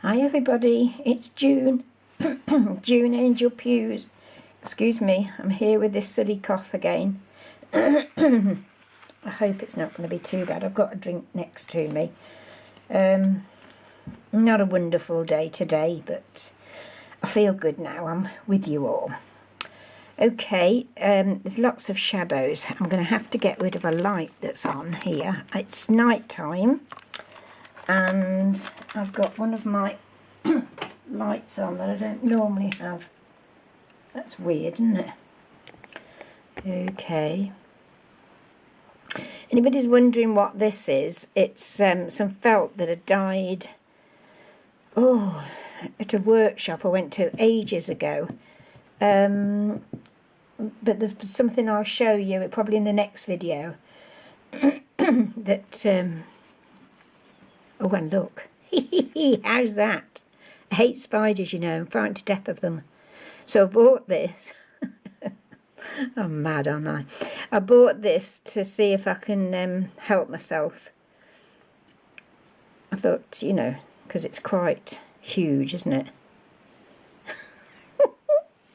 Hi everybody, it's June, June Angel Pews. Excuse me, I'm here with this silly cough again. I hope it's not going to be too bad. I've got a drink next to me. Not a wonderful day today, but I feel good now. I'm with you all. Okay, there's lots of shadows. I'm going to have to get rid of a light that's on here. It's night time. And I've got one of my lights on that I don't normally have. That's weird, isn't it? Okay. Anybody's wondering what this is? It's some felt that had died at a workshop I went to ages ago. But there's something I'll show you, probably in the next video, that... Oh, and look. How's that? I hate spiders, you know. I'm frightened to death of them. So I bought this. I'm mad, aren't I? I bought this to see if I can help myself. I thought, you know, because it's quite huge, isn't it?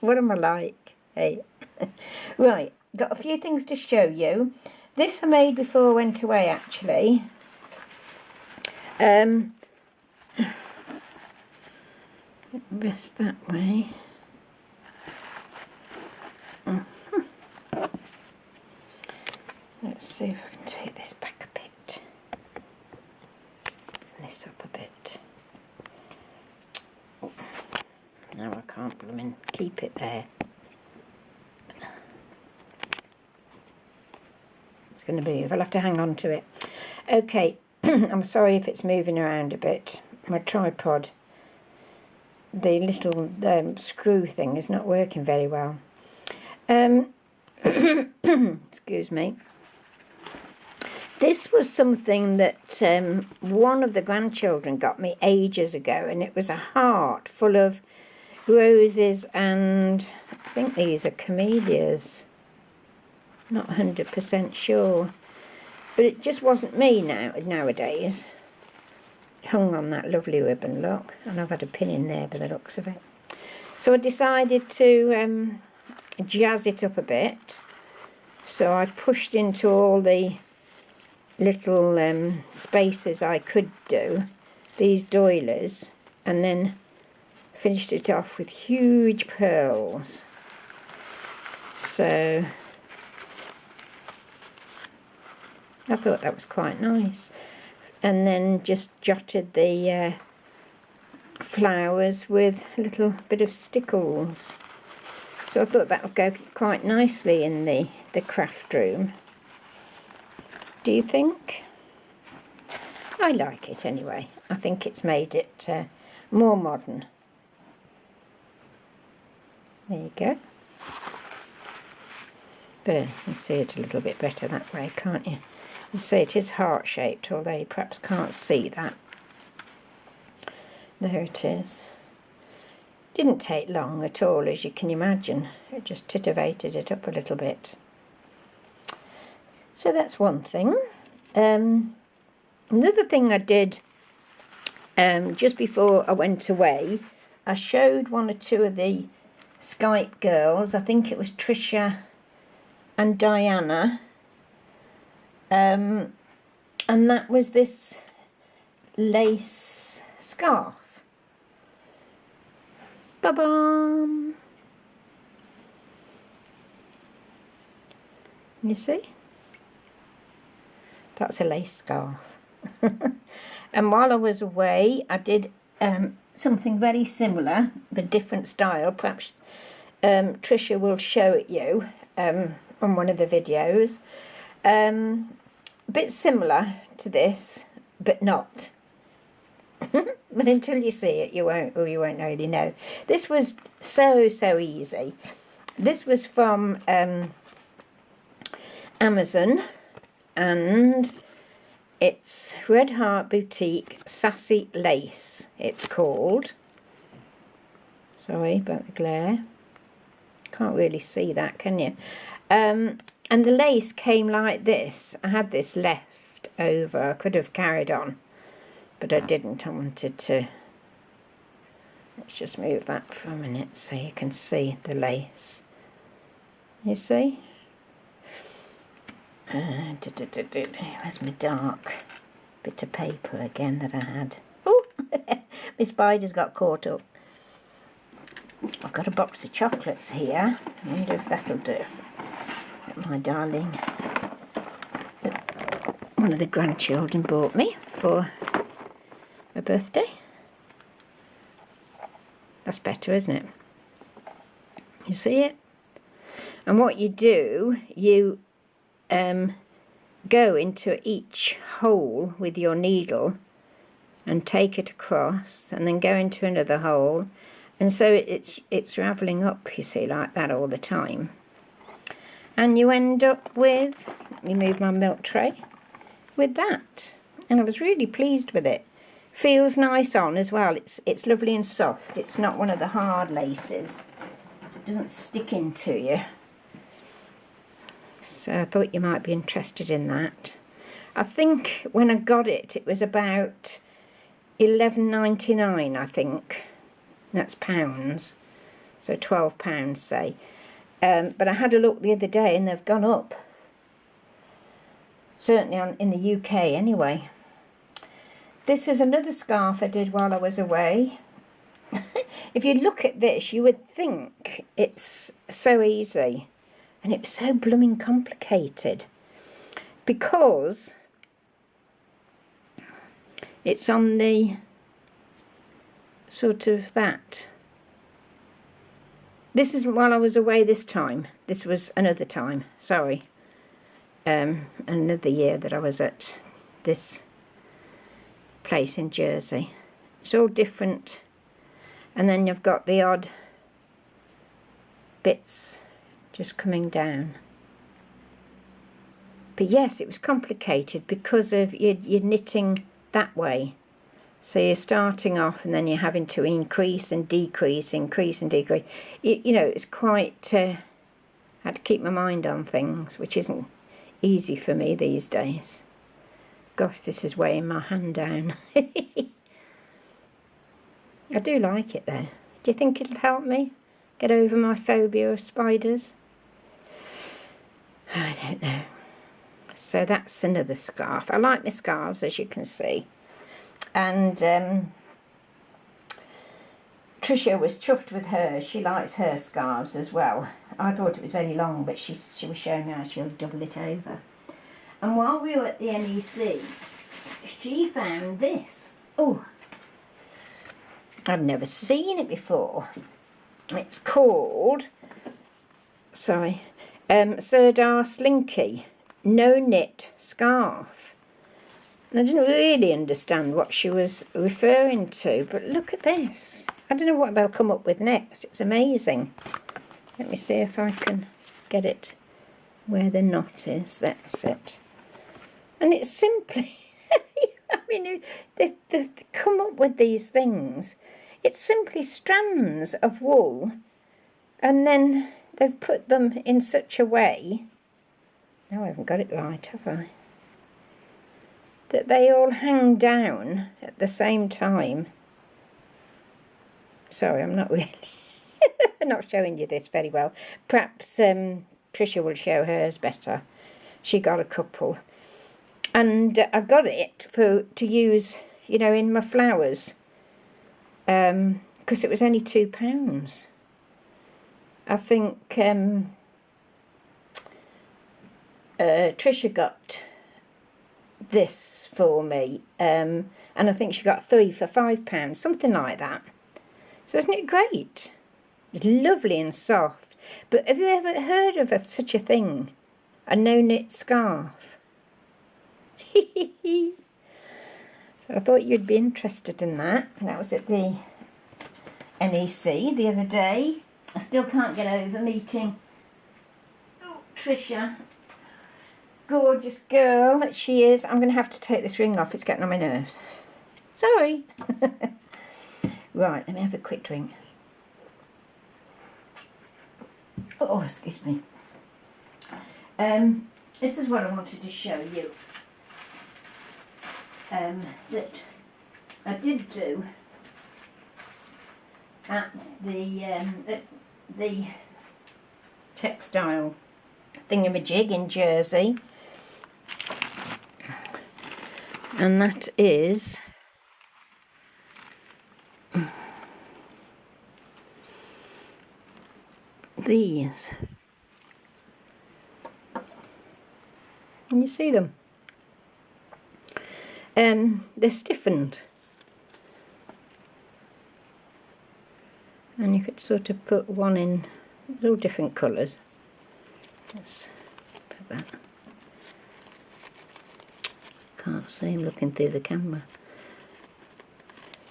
What am I like? Hey. Right, got a few things to show you. This I made before I went away, actually. Rest that way. Let's see if I can take this back a bit. And this up a bit. No, I can't blooming keep it there. It's going to be, I'll have to hang on to it. Okay. I'm sorry if it's moving around a bit. My tripod, the little screw thing is not working very well. Excuse me. This was something that one of the grandchildren got me ages ago, and it was a heart full of roses, and I think these are camellias. Not 100% sure. But it just wasn't me nowadays. Hung on that lovely ribbon, look. And I've had a pin in there by the looks of it. So I decided to jazz it up a bit. So I pushed into all the little spaces I could do, these doilies, and then finished it off with huge pearls. So... I thought that was quite nice. And then just jotted the flowers with a little bit of stickles. So I thought that would go quite nicely in the craft room. Do you think? I like it anyway. I think it's made it more modern. There you go. There, you can see it a little bit better that way, can't you? You see it is heart-shaped, although you perhaps can't see that. There it is. Didn't take long at all, as you can imagine. It just titivated it up a little bit. So that's one thing. Another thing I did just before I went away, I showed one or two of the Skype girls. I think it was Trisha and Diana. And that was this lace scarf. Ba-bam! You see? That's a lace scarf. And while I was away, I did something very similar, but different style. Perhaps Trisha will show it you on one of the videos. A bit similar to this, but not. But until you see it, you won't really know. This was so easy. This was from Amazon, and it's Red Heart Boutique Sassy Lace, it's called. Sorry about the glare. Can't really see that, can you? And the lace came like this. I had this left over. I could have carried on, but I didn't. I wanted to Let's just move that for a minute so you can see the lace. You see? Where's my dark bit of paper again that I had? Oh, my spider's got caught up. I've got a box of chocolates here. I wonder if that'll do. My darling, one of the grandchildren bought me for my birthday. That's better, isn't it? You see it? And what you do, you go into each hole with your needle and take it across, and then go into another hole, and so it's ravelling up, you see, like that all the time. And you end up with, let me move my milk tray, with that. And I was really pleased with it. Feels nice on as well. It's lovely and soft. It's not one of the hard laces, so it doesn't stick into you. So I thought you might be interested in that. I think when I got it, it was about £11.99, I think. That's pounds, so £12, say. But I had a look the other day and they've gone up. Certainly in the UK anyway. This is another scarf I did while I was away. If you look at this, you would think it's so easy. And it was so blooming complicated. Because it's on the sort of that. This isn't while I was away this time. This was another time, sorry. Another year that I was at this place in Jersey. It's all different. And then you've got the odd bits just coming down. But yes, it was complicated because of you're knitting that way. So you're starting off and then you're having to increase and decrease, increase and decrease. You know, it's quite... I had to keep my mind on things, which isn't easy for me these days. Gosh, this is weighing my hand down. I do like it though. Do you think it'll help me get over my phobia of spiders? I don't know. So that's another scarf. I like my scarves, as you can see. And Tricia was chuffed with hers. She likes her scarves as well. I thought it was very long, but she was showing me how she'll double it over. And while we were at the NEC, she found this. Oh, I'd never seen it before. It's called, sorry, Sirdar Slinky No Knit Scarf. And I didn't really understand what she was referring to, but look at this. I don't know what they'll come up with next. It's amazing. Let me see if I can get it where the knot is. That's it. And it's simply, I mean, they come up with these things. It's simply strands of wool, and then they've put them in such a way, no, I haven't got it right, have I? That they all hang down at the same time. Sorry, I'm not really not showing you this very well. Perhaps Tricia will show hers better. She got a couple. And I got it to use, you know, in my flowers. Because it was only £2. I think Tricia got this for me, and I think she got 3 for £5, something like that. So isn't it great? It's lovely and soft. But have you ever heard of such a thing? A no-knit scarf? So I thought you'd be interested in that. That was at the NEC the other day. I still can't get over meeting Tricia. Gorgeous girl that she is. I'm going to have to take this ring off. It's getting on my nerves. Sorry. Right, let me have a quick drink. Oh, excuse me. This is what I wanted to show you. That I did do at the textile thingamajig in Jersey, and that is these. Can you see them? They're stiffened, and you could sort of put one in. It's all different colours. Let's put that. Can't see him looking through the camera.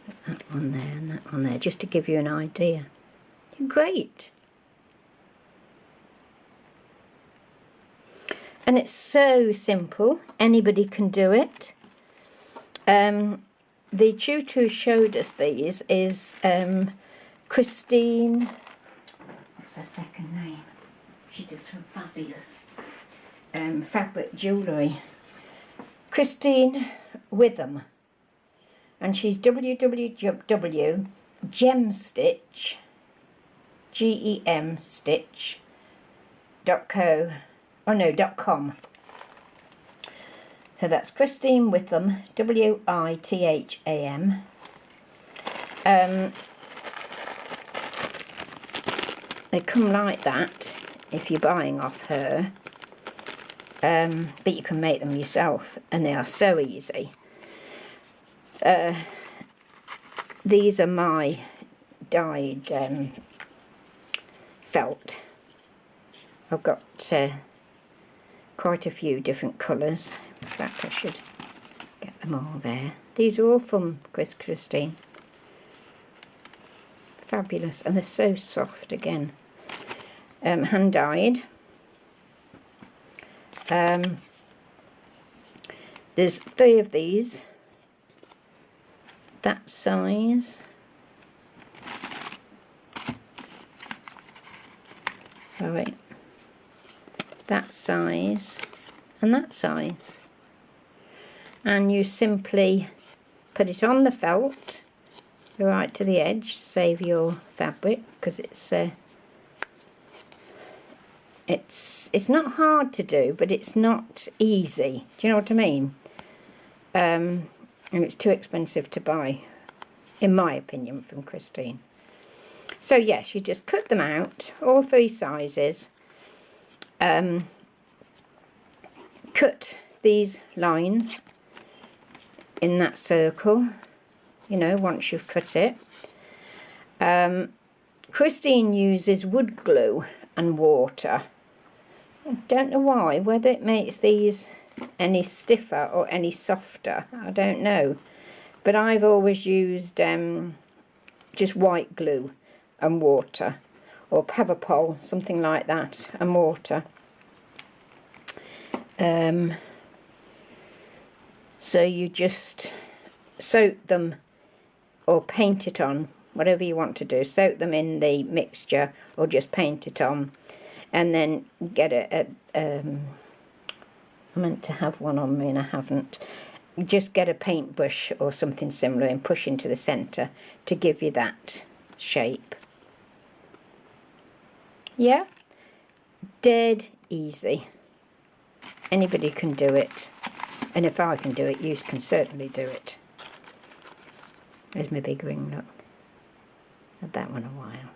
Put that one there and that one there, just to give you an idea. Great. And it's so simple, anybody can do it. The tutor who showed us these is Christine, what's her second name? She does some fabulous fabric jewellery. Christine Witham, and she's www.gemstitch, .com. So that's Christine Witham, Witham. They come like that if you're buying off her, but you can make them yourself, and they are so easy. These are my dyed felt. I've got quite a few different colours. In fact, I should get them all there. These are all from Christine. Fabulous, and they're so soft again. Hand dyed. There's 3 of these. That size. Sorry. That size and that size, and you simply put it on the felt, go right to the edge, save your fabric, because it's not hard to do, but it's not easy. Do you know what I mean? And it's too expensive to buy, in my opinion, from Christine. So yes, you just cut them out, all 3 sizes. Cut these lines in that circle, you know, once you've cut it. Christine uses wood glue and water. I don't know why, whether it makes these any stiffer or any softer, I don't know. But I've always used just white glue and water, or Pavapol, something like that, and water. So you just soak them or paint it on, whatever you want to do. Soak them in the mixture or just paint it on, and then get I meant to have one on me and I haven't. Just get a paintbrush or something similar and push into the centre to give you that shape. Yeah, dead easy. Anybody can do it, and if I can do it, you can certainly do it. There's my big ring, look. Had that one a while.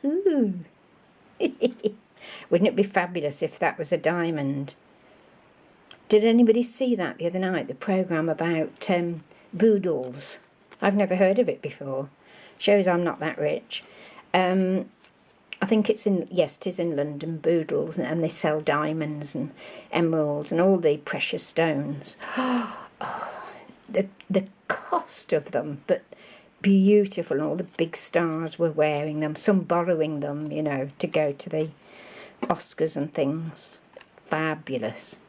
Ooh. Wouldn't it be fabulous if that was a diamond? Did anybody see that the other night, the programme about boodles? I've never heard of it before. Shows I'm not that rich. I think it's in, yes, it is in London, boodles, and they sell diamonds and emeralds and all the precious stones. Oh, the cost of them, but beautiful, and all the big stars were wearing them, some borrowing them, you know, to go to the Oscars and things. Fabulous.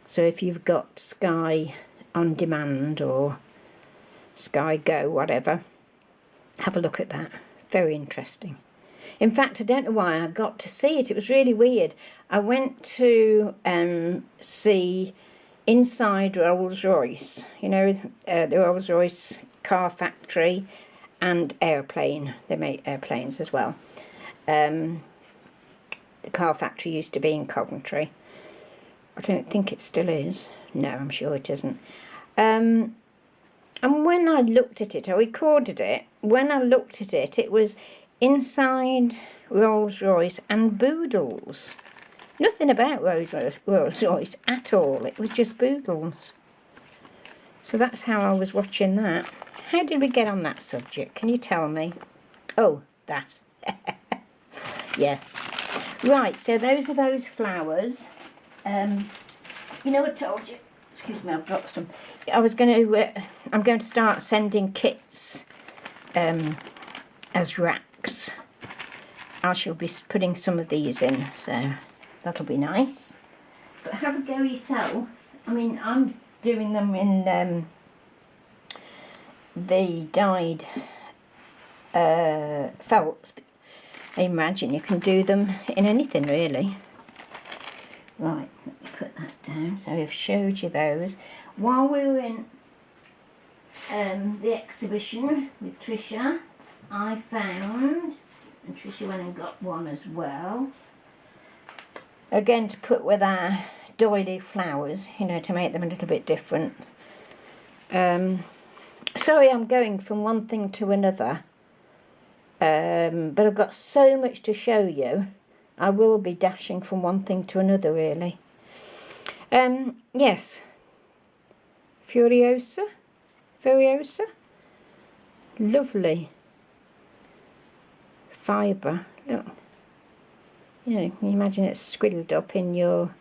So if you've got Sky on demand or Sky Go, whatever, have a look at that. Very interesting. In fact, I don't know why I got to see it. It was really weird. I went to see inside Rolls-Royce, you know, the Rolls-Royce car factory, and airplane. They make airplanes as well. The car factory used to be in Coventry. I don't think it still is. No, I'm sure it isn't. And when I looked at it, I recorded it. When I looked at it, it was inside Rolls-Royce and Boodles. Nothing about Rolls-Royce at all. It was just Boodles. So that's how I was watching that. How did we get on that subject? Can you tell me? Oh, that. Yes. Right, so those are those flowers. You know, I told you. Excuse me, I've got some. I'm going to start sending kits as racks. I shall be putting some of these in, so that'll be nice. But have a go yourself. I mean, I'm doing them in the dyed felts. I imagine you can do them in anything really. Right, let me put that down. So I've showed you those. While we were in the exhibition with Tricia, I found, and Tricia went and got one as well, again to put with our doily flowers, you know, to make them a little bit different. Sorry, I'm going from one thing to another, but I've got so much to show you. I will be dashing from one thing to another, really. Yes, Furiosa, lovely fibre. Look, you know, can you imagine it squiddled up in your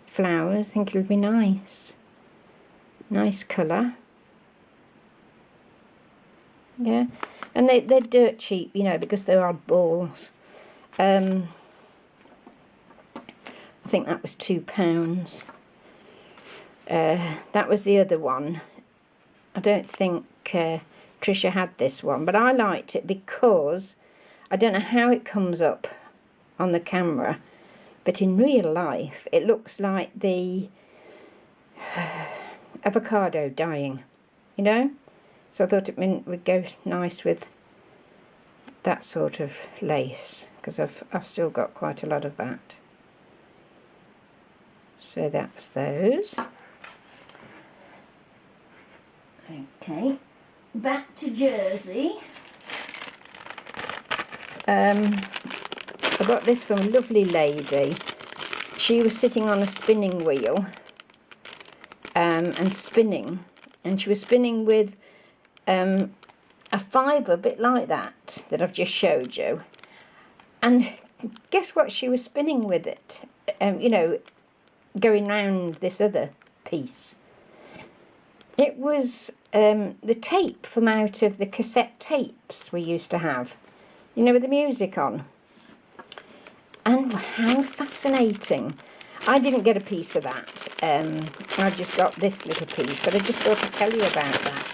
flowers? I think it'll be nice. Nice colour. Yeah, and they're dirt cheap, you know, because they're odd balls. I think that was £2. That was the other one. I don't think Tricia had this one, but I liked it because I don't know how it comes up on the camera, but in real life it looks like the avocado dyeing, you know. So I thought it would go nice with that sort of lace, because I've still got quite a lot of that. So that's those. Okay, back to Jersey. I got this from a lovely lady. She was sitting on a spinning wheel and spinning, and she was spinning with a fibre a bit like that I've just showed you. And guess what she was spinning with it? You know, going round this other piece. It was the tape from out of the cassette tapes we used to have, you know, with the music on. And how fascinating. I didn't get a piece of that. I just got this little piece, but I just thought I'd tell you about that.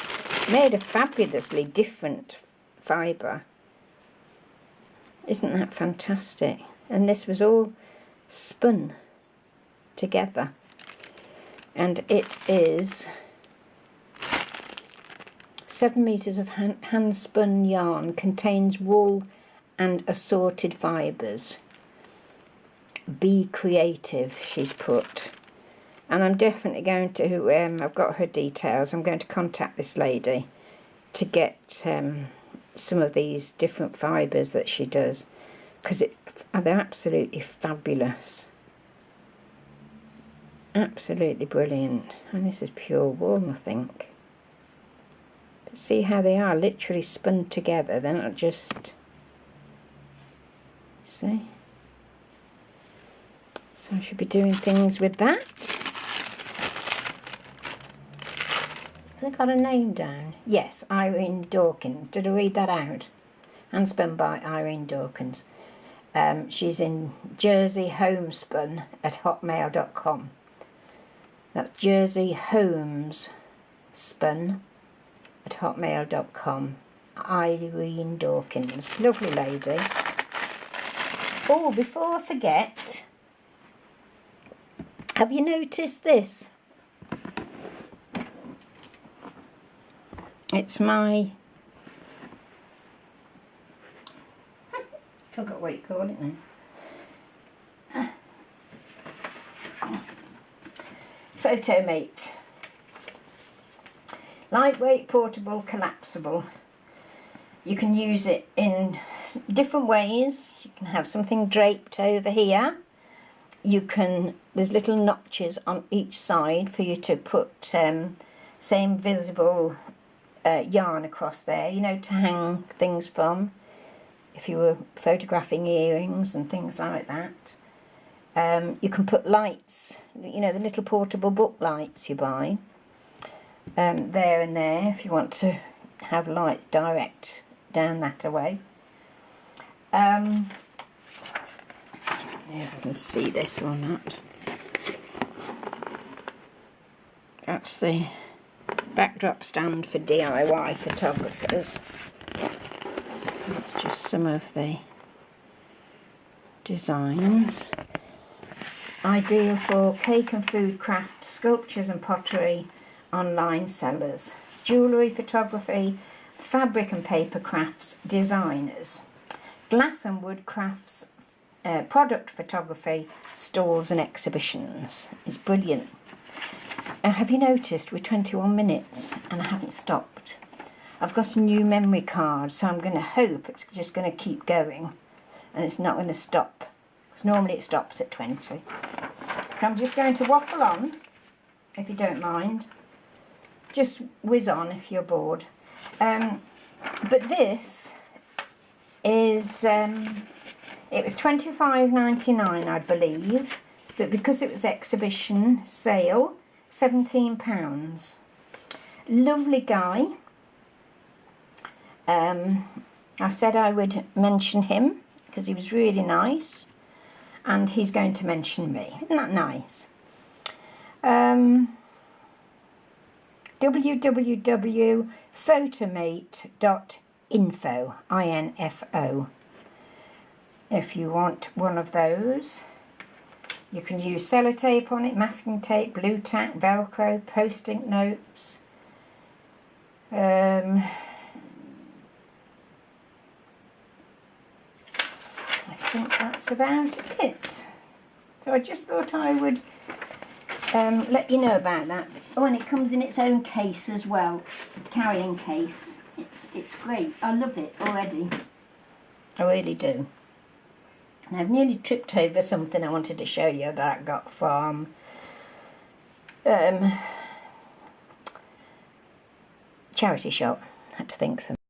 Made a fabulously different fibre. Isn't that fantastic? And this was all spun together. And it is 7 metres of hand-spun yarn, contains wool and assorted fibres. Be creative, she's put. And I'm definitely going to, I've got her details, I'm going to contact this lady to get some of these different fibres that she does, because they're absolutely fabulous. Absolutely brilliant. And this is pure wool, I think. But see how they are literally spun together, they're not just, see? So I should be doing things with that. Have I got a name down? Yes, Irene Dawkins. Did I read that out? Handspun by Irene Dawkins. She's in Jersey Homespun at hotmail.com. That's Jersey Homespun at hotmail.com. Irene Dawkins. Lovely lady. Oh, before I forget, have you noticed this? It's my Forgot what you call it now. Photomate. Lightweight, portable, collapsible. You can use it in different ways. You can have something draped over here. You can, there's little notches on each side for you to put same visible yarn across there, you know, to hang things from if you were photographing earrings and things like that. You can put lights, you know, the little portable book lights you buy, there and there if you want to have light direct down that away. Yeah, if I can see this or not. That's the backdrop stand for DIY photographers. That's just some of the designs. Ideal for cake and food craft, sculptures and pottery, online sellers, jewellery, photography, fabric and paper crafts, designers, glass and wood crafts, product photography, stalls and exhibitions. It's brilliant. Have you noticed we're 21 minutes and I haven't stopped? I've got a new memory card, so I'm going to hope it's just going to keep going and it's not going to stop, because normally it stops at 20. So I'm just going to waffle on, if you don't mind. Just whiz on if you're bored. But this is, it was £25.99 I believe, but because it was exhibition sale, £17. Lovely guy. I said I would mention him because he was really nice, and he's going to mention me. Isn't that nice? www.photomate.info, I-N-F-O. If you want one of those, you can use sellotape on it, masking tape, blue tack, velcro, post-it notes. I think that's about it. So I just thought I would let you know about that. Oh, and it comes in its own case as well, carrying case. It's great. I love it already. I really do. And I've nearly tripped over something I wanted to show you that I got from charity shop. I had to think for